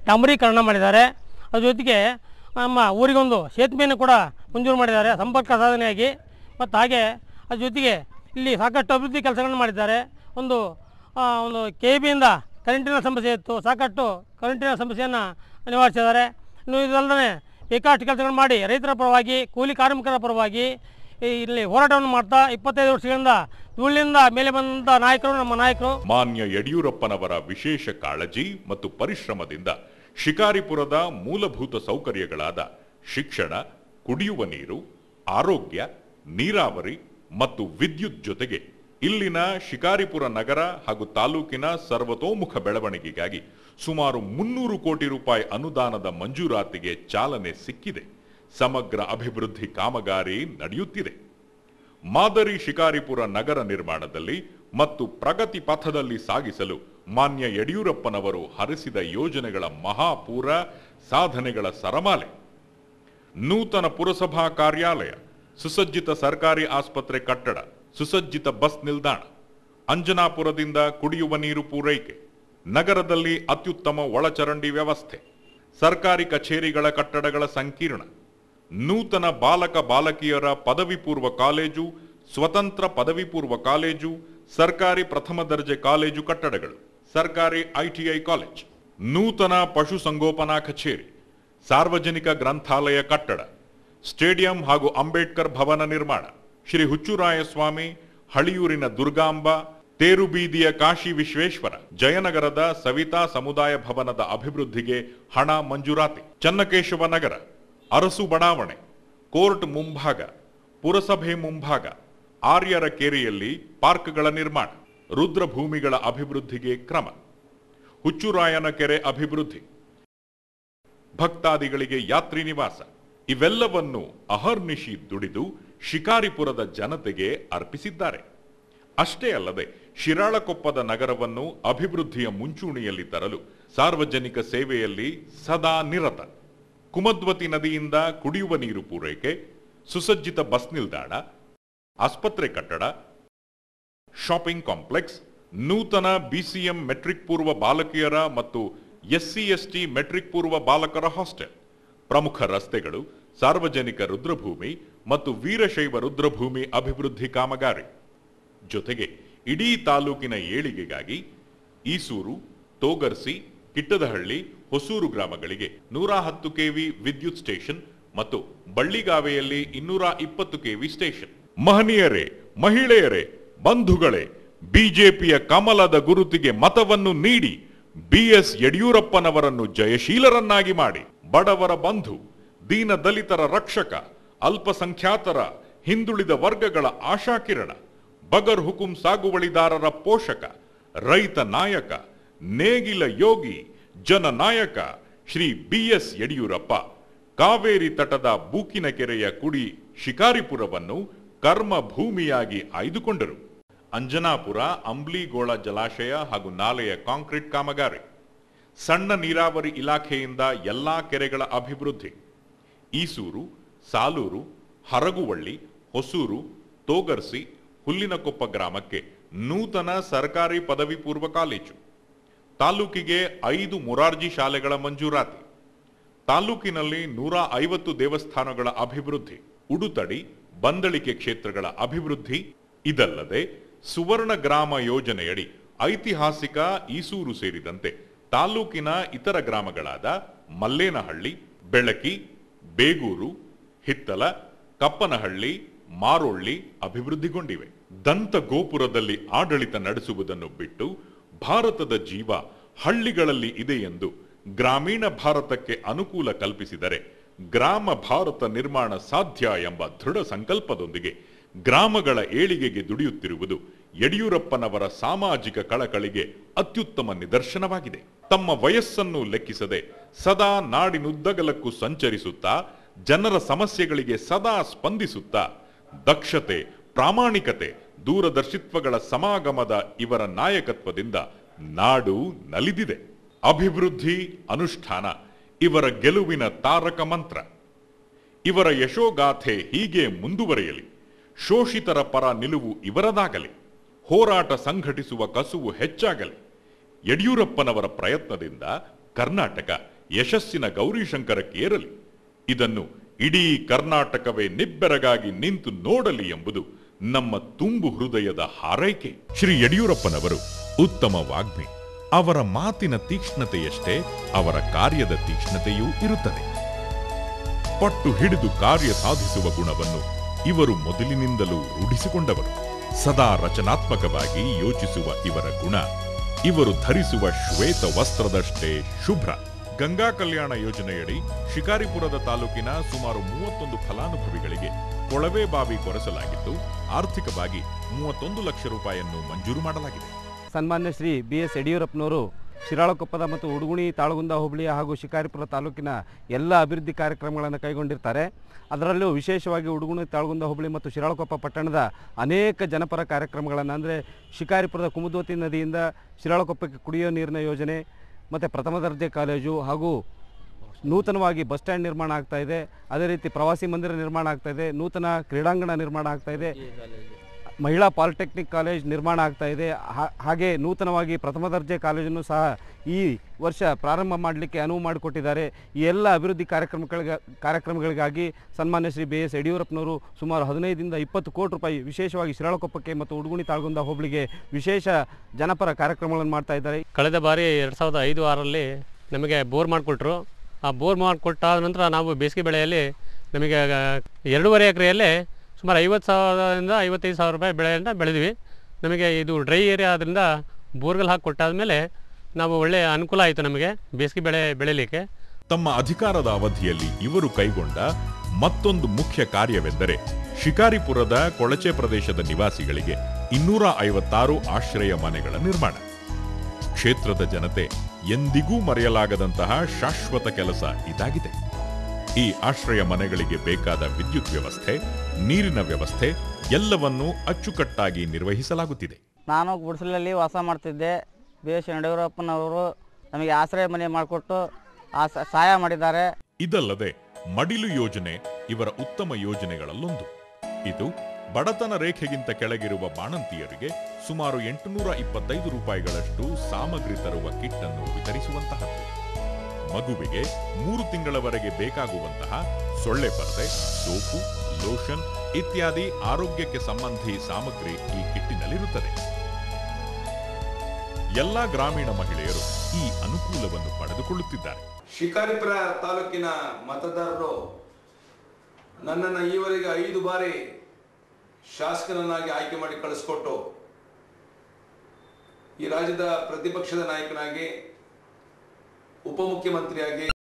ಡಾಂಬರೀಕರಣ ಮಾಡಿದ್ದಾರೆ. ಅದ್ರ ಜೊತೆಗೆ ನಮ್ಮ ಊರಿಗೊಂದು ಸೇತುವೆಯನ್ನು ಕೂಡ ಮಂಜೂರು ಮಾಡಿದ್ದಾರೆ ಸಂಪರ್ಕ ಸಾಧನೆಯಾಗಿ. ಮತ್ತು ಹಾಗೆ ಅದ್ರ ಜೊತೆಗೆ ಇಲ್ಲಿ ಸಾಕಷ್ಟು ಅಭಿವೃದ್ಧಿ ಕೆಲಸಗಳನ್ನು ಮಾಡಿದ್ದಾರೆ. ಒಂದು KBಯಿಂದ ಕರೆಂಟಿನ ಸಮಸ್ಯೆ ಇತ್ತು, ಸಾಕಷ್ಟು ಕರೆಂಟಿನ ಸಮಸ್ಯೆಯನ್ನು ನಿವಾರಿಸಿದ್ದಾರೆ. ಇನ್ನು ಇದಲ್ಲದೆ ಬೇಕಾಷ್ಟು ಕೆಲಸಗಳನ್ನು ಮಾಡಿ ರೈತರ ಪರವಾಗಿ, ಕೂಲಿ ಕಾರ್ಮಿಕರ ಪರವಾಗಿ ಇಲ್ಲಿ ಹೋರಾಟವನ್ನು ಮಾಡ್ತಾ 25 ವರ್ಷಗಳಿಂದ ಧೂಳಿನಿಂದ ಮೇಲೆ ಬಂದ ನಾಯಕರು ನಮ್ಮ ನಾಯಕರು. ಮಾನ್ಯ ಯಡಿಯೂರಪ್ಪನವರ ವಿಶೇಷ ಕಾಳಜಿ ಮತ್ತು ಪರಿಶ್ರಮದಿಂದ ಶಿಕಾರಿಪುರದ ಮೂಲಭೂತ ಸೌಕರ್ಯಗಳಾದ ಶಿಕ್ಷಣ, ಕುಡಿಯುವ ನೀರು, ಆರೋಗ್ಯ, ನೀರಾವರಿ ಮತ್ತು ವಿದ್ಯುತ್ ಜೊತೆಗೆ ಇಲ್ಲಿನ ಶಿಕಾರಿಪುರ ನಗರ ಹಾಗೂ ತಾಲೂಕಿನ ಸರ್ವತೋಮುಖ ಬೆಳವಣಿಗೆಗಾಗಿ ಸುಮಾರು 300 ಕೋಟಿ ರೂಪಾಯಿ ಅನುದಾನದ ಮಂಜೂರಾತಿಗೆ ಚಾಲನೆ ಸಿಕ್ಕಿದೆ. ಸಮಗ್ರ ಅಭಿವೃದ್ಧಿ ಕಾಮಗಾರಿ ನಡೆಯುತ್ತಿದೆ. ಮಾದರಿ ಶಿಕಾರಿಪುರ ನಗರ ನಿರ್ಮಾಣದಲ್ಲಿ ಮತ್ತು ಪ್ರಗತಿ ಪಥದಲ್ಲಿ ಸಾಗಿಸಲು ಮಾನ್ಯ ಯಡಿಯೂರಪ್ಪನವರು ಹರಿಸಿದ ಯೋಜನೆಗಳ ಮಹಾಪೂರ, ಸಾಧನೆಗಳ ಸರಮಾಲೆ. ನೂತನ ಪುರಸಭಾ ಕಾರ್ಯಾಲಯ, ಸುಸಜ್ಜಿತ ಸರ್ಕಾರಿ ಆಸ್ಪತ್ರೆ ಕಟ್ಟಡ, ಸುಸಜ್ಜಿತ ಬಸ್ ನಿಲ್ದಾಣ, ಅಂಜನಾಪುರದಿಂದ ಕುಡಿಯುವ ನೀರು ಪೂರೈಕೆ, ನಗರದಲ್ಲಿ ಅತ್ಯುತ್ತಮ ಒಳಚರಂಡಿ ವ್ಯವಸ್ಥೆ, ಸರ್ಕಾರಿ ಕಚೇರಿಗಳ ಕಟ್ಟಡಗಳ ಸಂಕೀರ್ಣ, ನೂತನ ಬಾಲಕ ಬಾಲಕಿಯರ ಪದವಿ ಪೂರ್ವ ಕಾಲೇಜು, ಸ್ವತಂತ್ರ ಪದವಿ ಪೂರ್ವ ಕಾಲೇಜು, ಸರ್ಕಾರಿ ಪ್ರಥಮ ದರ್ಜೆ ಕಾಲೇಜು ಕಟ್ಟಡಗಳು, ಸರ್ಕಾರಿ ITI ಕಾಲೇಜ್, ನೂತನ ಪಶುಸಂಗೋಪನಾ ಕಚೇರಿ, ಸಾರ್ವಜನಿಕ ಗ್ರಂಥಾಲಯ ಕಟ್ಟಡ, ಸ್ಟೇಡಿಯಂ ಹಾಗೂ ಅಂಬೇಡ್ಕರ್ ಭವನ ನಿರ್ಮಾಣ, ಶ್ರೀ ಹುಚ್ಚುರಾಯಸ್ವಾಮಿ ಹಳಿಯೂರಿನ ದುರ್ಗಾಂಬ, ತೇರುಬೀದಿಯ ಕಾಶಿ ವಿಶ್ವೇಶ್ವರ, ಜಯನಗರದ ಸವಿತಾ ಸಮುದಾಯ ಭವನದ ಅಭಿವೃದ್ಧಿಗೆ ಹಣ ಮಂಜೂರಾತಿ, ಚನ್ನಕೇಶವ ನಗರ, ಅರಸು ಬಡಾವಣೆ, ಕೋರ್ಟ್ ಮುಂಭಾಗ, ಪುರಸಭೆ ಮುಂಭಾಗ, ಆರ್ಯರ ಕೆರೆಯಲ್ಲಿ ಪಾರ್ಕ್ಗಳ ನಿರ್ಮಾಣ, ರುದ್ರಭೂಮಿಗಳ ಅಭಿವೃದ್ಧಿಗೆ ಕ್ರಮ, ಹುಚ್ಚುರಾಯನ ಕೆರೆ ಅಭಿವೃದ್ಧಿ, ಭಕ್ತಾದಿಗಳಿಗೆ ಯಾತ್ರಿ ನಿವಾಸ ಇವೆಲ್ಲವನ್ನು ಅಹರ್ನಿಶಿ ದುಡಿದು ಶಿಕಾರಿಪುರದ ಜನತೆಗೆ ಅರ್ಪಿಸಿದ್ದಾರೆ. ಅಷ್ಟೇ ಅಲ್ಲದೆ ಶಿರಾಳಕೊಪ್ಪದ ನಗರವನ್ನು ಅಭಿವೃದ್ಧಿಯ ಮುಂಚೂಣಿಯಲ್ಲಿ ತರಲು ಸಾರ್ವಜನಿಕ ಸೇವೆಯಲ್ಲಿ ಸದಾ ನಿರತ. ಕುಮದ್ವತಿ ನದಿಯಿಂದ ಕುಡಿಯುವ ನೀರು ಪೂರೈಕೆ, ಸುಸಜ್ಜಿತ ಬಸ್ ನಿಲ್ದಾಣ, ಆಸ್ಪತ್ರೆ ಕಟ್ಟಡ, ಶಾಪಿಂಗ್ ಕಾಂಪ್ಲೆಕ್ಸ್, ನೂತನ BCM ಮೆಟ್ರಿಕ್ ಪೂರ್ವ ಬಾಲಕಿಯರ ಮತ್ತು SC/ST ಮೆಟ್ರಿಕ್ ಪೂರ್ವ ಬಾಲಕರ ಹಾಸ್ಟೆಲ್, ಪ್ರಮುಖ ರಸ್ತೆಗಳು, ಸಾರ್ವಜನಿಕ ರುದ್ರಭೂಮಿ ಮತ್ತು ವೀರಶೈವ ರುದ್ರಭೂಮಿ ಅಭಿವೃದ್ಧಿ ಕಾಮಗಾರಿ ಜೊತೆಗೆ ಇಡೀ ತಾಲೂಕಿನ ಏಳಿಗೆಗಾಗಿ ಈಸೂರು, ತೋಗರ್ಸಿ, ಕಿಟ್ಟದಹಳ್ಳಿ, ಹೊಸೂರು ಗ್ರಾಮಗಳಿಗೆ 110 kV ವಿದ್ಯುತ್ ಸ್ಟೇಷನ್ ಮತ್ತು ಬಳ್ಳಿಗಾವೆಯಲ್ಲಿ 220 kV ಸ್ಟೇಷನ್. ಮಹನೀಯರೇ, ಮಹಿಳೆಯರೇ, ಬಂಧುಗಳೇ, ಬಿಜೆಪಿಯ ಕಮಲದ ಗುರುತಿಗೆ ಮತವನ್ನು ನೀಡಿ BS ಯಡಿಯೂರಪ್ಪನವರನ್ನು ಜಯಶೀಲರನ್ನಾಗಿ ಮಾಡಿ. ಬಡವರ ಬಂಧು, ದೀನ ದಲಿತರ ರಕ್ಷಕ, ಅಲ್ಪಸಂಖ್ಯಾತರ, ಹಿಂದುಳಿದ ವರ್ಗಗಳ ಆಶಾಕಿರಣ, ಬಗರ್ ಹುಕುಂ ಸಾಗುವಳಿದಾರರ ಪೋಷಕ, ರೈತ ನಾಯಕ, ನೇಗಿಲ ಯೋಗಿ, ಜನನಾಯಕ ಶ್ರೀ BS ಯಡಿಯೂರಪ್ಪ ಕಾವೇರಿ ತಟದ ಬೂಕಿನ ಕೆರೆಯ ಕುಡಿ ಶಿಕಾರಿಪುರವನ್ನು ಕರ್ಮ ಭೂಮಿಯಾಗಿ ಆಯ್ದುಕೊಂಡರು. ಅಂಜನಾಪುರ, ಅಂಬ್ಲಿಗೋಳ ಜಲಾಶಯ ಹಾಗೂ ನಾಲೆಯ ಕಾಂಕ್ರೀಟ್ ಕಾಮಗಾರಿ, ಸಣ್ಣ ನೀರಾವರಿ ಇಲಾಖೆಯಿಂದ ಎಲ್ಲಾ ಕೆರೆಗಳ ಅಭಿವೃದ್ಧಿ, ಈಸೂರು, ಸಾಲೂರು, ಹರಗುವಳ್ಳಿ, ಹೊಸೂರು, ತೋಗರ್ಸಿ, ಹುಲ್ಲಿನಕೊಪ್ಪ ಗ್ರಾಮಕ್ಕೆ ನೂತನ ಸರ್ಕಾರಿ ಪದವಿ ಪೂರ್ವ ಕಾಲೇಜು, ತಾಲೂಕಿಗೆ 5 ಮೊರಾರ್ಜಿ ಶಾಲೆಗಳ ಮಂಜೂರಾತಿ, ತಾಲೂಕಿನಲ್ಲಿ 150 ದೇವಸ್ಥಾನಗಳ ಅಭಿವೃದ್ಧಿ, ಉಡುತಡಿ, ಬಂದಳಿಕೆ ಕ್ಷೇತ್ರಗಳ ಅಭಿವೃದ್ಧಿ. ಇದಲ್ಲದೆ ಸುವರ್ಣ ಗ್ರಾಮ ಯೋಜನೆಯಡಿ ಐತಿಹಾಸಿಕ ಈಸೂರು ಸೇರಿದಂತೆ ತಾಲೂಕಿನ ಇತರ ಗ್ರಾಮಗಳಾದ ಮಲ್ಲೇನಹಳ್ಳಿ, ಬೆಳಕಿ, ಬೇಗೂರು, ಹಿತ್ತಲ, ಕಪ್ಪನಹಳ್ಳಿ, ಮಾರೋಳ್ಳಿ ಅಭಿವೃದ್ಧಿಗೊಂಡಿವೆ. ದಂತ ಗೋಪುರದಲ್ಲಿ ಆಡಳಿತ ನಡೆಸುವುದನ್ನು ಬಿಟ್ಟು ಭಾರತದ ಜೀವ ಹಳ್ಳಿಗಳಲ್ಲಿ ಇದೆ ಎಂದು ಗ್ರಾಮೀಣ ಭಾರತಕ್ಕೆ ಅನುಕೂಲ ಕಲ್ಪಿಸಿದರೆ ಗ್ರಾಮ ಭಾರತ ನಿರ್ಮಾಣ ಸಾಧ್ಯ ಎಂಬ ದೃಢ ಸಂಕಲ್ಪದೊಂದಿಗೆ ಗ್ರಾಮಗಳ ಏಳಿಗೆಗೆ ದುಡಿಯುತ್ತಿರುವುದು ಯಡಿಯೂರಪ್ಪನವರ ಸಾಮಾಜಿಕ ಕಳಕಳಿಗೆ ಅತ್ಯುತ್ತಮ ನಿದರ್ಶನವಾಗಿದೆ. ತಮ್ಮ ವಯಸ್ಸನ್ನು ಲೆಕ್ಕಿಸದೆ ಸದಾ ನಾಡಿನುದ್ದಗಲಕ್ಕೂ ಸಂಚರಿಸುತ್ತಾ ಜನರ ಸಮಸ್ಯೆಗಳಿಗೆ ಸದಾ ಸ್ಪಂದಿಸುತ್ತಾ ದಕ್ಷತೆ, ಪ್ರಾಮಾಣಿಕತೆ, ದೂರದರ್ಶಿತ್ವಗಳ ಸಮಾಗಮದ ಇವರ ನಾಯಕತ್ವದಿಂದ ನಾಡು ನಲಿದಿದೆ. ಅಭಿವೃದ್ಧಿ, ಅನುಷ್ಠಾನ ಇವರ ಗೆಲುವಿನ ತಾರಕ ಮಂತ್ರ. ಇವರ ಯಶೋಗಾಥೆ ಹೀಗೆ ಮುಂದುವರಿಯಲಿ. ಶೋಷಿತರ ಪರ ನಿಲುವು ಇವರದಾಗಲಿ. ಹೋರಾಟ ಸಂಘಟಿಸುವ ಕಸುವು ಹೆಚ್ಚಾಗಲಿ. ಯಡಿಯೂರಪ್ಪನವರ ಪ್ರಯತ್ನದಿಂದ ಕರ್ನಾಟಕ ಯಶಸ್ಸಿನ ಗೌರಿಶಂಕರಕ್ಕೇರಲಿ. ಇದನ್ನು ಇಡೀ ಕರ್ನಾಟಕವೇ ನಿಬ್ಬೆರಗಾಗಿ ನಿಂತು ನೋಡಲಿ ಎಂಬುದು ನಮ್ಮ ತುಂಬು ಹೃದಯದ ಹಾರೈಕೆ. ಶ್ರೀ ಯಡಿಯೂರಪ್ಪನವರು ಉತ್ತಮ ವಾಗ್ಮಿ. ಅವರ ಮಾತಿನ ತೀಕ್ಷ್ಣತೆಯಷ್ಟೇ ಅವರ ಕಾರ್ಯದ ತೀಕ್ಷ್ಣತೆಯೂ ಇರುತ್ತದೆ. ಪಟ್ಟು ಹಿಡಿದು ಕಾರ್ಯ ಸಾಧಿಸುವ ಗುಣವನ್ನು ಇವರು ಮೊದಲಿನಿಂದಲೂ ರೂಢಿಸಿಕೊಂಡವರು. ಸದಾ ರಚನಾತ್ಮಕವಾಗಿ ಯೋಚಿಸುವ ಇವರ ಗುಣ ಇವರು ಧರಿಸುವ ಶ್ವೇತ ವಸ್ತ್ರದಷ್ಟೇ ಶುಭ್ರ. ಗಂಗಾ ಕಲ್ಯಾಣ ಯೋಜನೆಯಡಿ ಶಿಕಾರಿಪುರದ ತಾಲೂಕಿನ ಸುಮಾರು 31 ಫಲಾನುಭವಿಗಳಿಗೆ ಕೊಳವೆ ಬಾವಿ ಕೊರೆಸಲಾಗಿದ್ದು ಆರ್ಥಿಕವಾಗಿ 31 ಲಕ್ಷ ರೂಪಾಯಿಯನ್ನು ಮಂಜೂರು ಮಾಡಲಾಗಿದೆ. ಸನ್ಮಾನ್ಯ ಶ್ರೀ BS ಯಡಿಯೂರಪ್ಪನವರು ಶಿರಾಳಕೊಪ್ಪದ ಮತ್ತು ಉಡುಗುಣಿ ತಾಳಗುಂದ ಹೋಬಳಿಯ ಹಾಗೂ ಶಿಕಾರಿಪುರ ತಾಲೂಕಿನ ಎಲ್ಲ ಅಭಿವೃದ್ಧಿ ಕಾರ್ಯಕ್ರಮಗಳನ್ನು ಕೈಗೊಂಡಿರ್ತಾರೆ. ಅದರಲ್ಲೂ ವಿಶೇಷವಾಗಿ ಉಡುಗುಣಿ ತಾಳಗುಂದ ಹೋಬಳಿ ಮತ್ತು ಶಿರಾಳಕೊಪ್ಪ ಪಟ್ಟಣದ ಅನೇಕ ಜನಪರ ಕಾರ್ಯಕ್ರಮಗಳನ್ನು ಅಂದರೆ ಶಿಕಾರಿಪುರದ ಕುಮುದೋತಿ ನದಿಯಿಂದ ಶಿರಾಳಕೊಪ್ಪಕ್ಕೆ ಕುಡಿಯೋ ನೀರಿನ ಯೋಜನೆ ಮತ್ತು ಪ್ರಥಮ ದರ್ಜೆ ಕಾಲೇಜು ಹಾಗೂ ನೂತನವಾಗಿ ಬಸ್ ಸ್ಟ್ಯಾಂಡ್ ನಿರ್ಮಾಣ ಆಗ್ತಾಯಿದೆ. ಅದೇ ರೀತಿ ಪ್ರವಾಸಿ ಮಂದಿರ ನಿರ್ಮಾಣ ಆಗ್ತಾಯಿದೆ. ನೂತನ ಕ್ರೀಡಾಂಗಣ ನಿರ್ಮಾಣ ಆಗ್ತಾಯಿದೆ. ಮಹಿಳಾ ಪಾಲಿಟೆಕ್ನಿಕ್ ಕಾಲೇಜ್ ನಿರ್ಮಾಣ ಆಗ್ತಾಯಿದೆ. ಹಾಗೆ ನೂತನವಾಗಿ ಪ್ರಥಮ ದರ್ಜೆ ಕಾಲೇಜನ್ನು ಸಹ ಈ ವರ್ಷ ಪ್ರಾರಂಭ ಮಾಡಲಿಕ್ಕೆ ಅನುವು ಮಾಡಿಕೊಟ್ಟಿದ್ದಾರೆ. ಈ ಎಲ್ಲ ಅಭಿವೃದ್ಧಿ ಕಾರ್ಯಕ್ರಮಗಳಿಗಾಗಿ ಸನ್ಮಾನ್ಯ ಶ್ರೀ BS ಯಡಿಯೂರಪ್ಪನವರು ಸುಮಾರು 15ರಿಂದ 20 ಕೋಟಿ ರೂಪಾಯಿ ವಿಶೇಷವಾಗಿ ಶಿರಾಳಕೊಪ್ಪಕ್ಕೆ ಮತ್ತು ಉಡುಗುಣಿ ತಾಳಗುಂದ ಹೋಬಳಿಗೆ ವಿಶೇಷ ಜನಪರ ಕಾರ್ಯಕ್ರಮಗಳನ್ನು ಮಾಡ್ತಾ ಇದ್ದಾರೆ. ಕಳೆದ ಬಾರಿ 2005-6ರಲ್ಲಿ ನಮಗೆ ಬೋರ್ ಮಾಡಿಕೊಟ್ರು. ಆ ಬೋರ್ ಮಾಡಿಕೊಟ್ಟಾದ ನಂತರ ನಾವು ಬೇಸಿಗೆ ಬೆಳೆಯಲ್ಲಿ ನಮಗೆ 2.5 ಎಕರೆಯಲ್ಲೇ ಸುಮಾರು 50,000ರಿಂದ 55,000 ರೂಪಾಯಿ ಬೆಳೆಯನ್ನು ಬೆಳೆದ್ವಿ. ನಮಗೆ ಇದು ಡ್ರೈ ಏರಿಯಾ ಆದ್ದರಿಂದ ಬೋರ್ವೆಲ್ ಹಾಕಿ ಕೊಟ್ಟಾದಮೇಲೆ ನಾವು ಒಳ್ಳೆಯ ಅನುಕೂಲ ಆಯಿತು ನಮಗೆ ಬೇಸಿಗೆ ಬೆಳೆ ಬೆಳೀಲಿಕ್ಕೆ. ತಮ್ಮ ಅಧಿಕಾರದ ಅವಧಿಯಲ್ಲಿ ಇವರು ಕೈಗೊಂಡ ಮತ್ತೊಂದು ಮುಖ್ಯ ಕಾರ್ಯವೆಂದರೆ ಶಿಕಾರಿಪುರದ ಕೊಳಚೆ ಪ್ರದೇಶದ ನಿವಾಸಿಗಳಿಗೆ 256 ಆಶ್ರಯ ಮನೆಗಳ ನಿರ್ಮಾಣ. ಕ್ಷೇತ್ರದ ಜನತೆ ಎಂದಿಗೂ ಮರೆಯಲಾಗದಂತಹ ಶಾಶ್ವತ ಕೆಲಸ ಇದಾಗಿದೆ. ಈ ಆಶ್ರಯ ಮನೆಗಳಿಗೆ ಬೇಕಾದ ವಿದ್ಯುತ್ ವ್ಯವಸ್ಥೆ, ನೀರಿನ ವ್ಯವಸ್ಥೆ ಎಲ್ಲವನ್ನೂ ಅಚ್ಚುಕಟ್ಟಾಗಿ ನಿರ್ವಹಿಸಲಾಗುತ್ತಿದೆ. ನಾನು ಗುಡಿಸಲಲ್ಲಿ ವಾಸ ಮಾಡ್ತಿದ್ದೆ. BS ಯಡಿಯೂರಪ್ಪನವರು ನಮಗೆ ಆಶ್ರಯ ಮನೆ ಮಾಡಿಕೊಟ್ಟು ಸಹಾಯ ಮಾಡಿದ್ದಾರೆ. ಇದಲ್ಲದೆ ಮಡಿಲು ಯೋಜನೆ ಇವರ ಉತ್ತಮ ಯೋಜನೆಗಳಲ್ಲೊಂದು. ಇದು ಬಡತನ ರೇಖೆಗಿಂತ ಕೆಳಗಿರುವ ಬಾಣಂತಿಯರಿಗೆ ಸುಮಾರು 825 ರೂಪಾಯಿಗಳಷ್ಟು ಸಾಮಗ್ರಿ ತರುವ ಕಿಟ್ ಅನ್ನು ವಿತರಿಸುವಂತಹದ್ದು. ಮಗುವಿಗೆ 3 ತಿಂಗಳವರೆಗೆ ಬೇಕಾಗುವಂತಹ ಸೊಳ್ಳೆ ಪರದೆ, ಸೋಪು, ಲೋಷನ್ ಇತ್ಯಾದಿ ಆರೋಗ್ಯಕ್ಕೆ ಸಂಬಂಧಿ ಸಾಮಗ್ರಿ ಈ ಕಿಟ್ಟಿನಲ್ಲಿರುತ್ತದೆ. ಎಲ್ಲಾ ಗ್ರಾಮೀಣ ಮಹಿಳೆಯರು ಈ ಅನುಕೂಲವನ್ನು ಪಡೆದುಕೊಳ್ಳುತ್ತಿದ್ದಾರೆ. ಶಿಕಾರಿಪುರ ತಾಲೂಕಿನ ಮತದಾರರು ನನ್ನನ್ನು ಈವರೆಗೆ 5 ಬಾರಿ ಶಾಸಕನನ್ನಾಗಿ ಆಯ್ಕೆ ಮಾಡಿ ಕಳಿಸ್ಕೊಟ್ಟು ಈ ರಾಜ್ಯದ ಪ್ರತಿಪಕ್ಷದ ನಾಯಕನಾಗಿ, ಉಪಮುಖ್ಯಮಂತ್ರಿಯಾಗಿ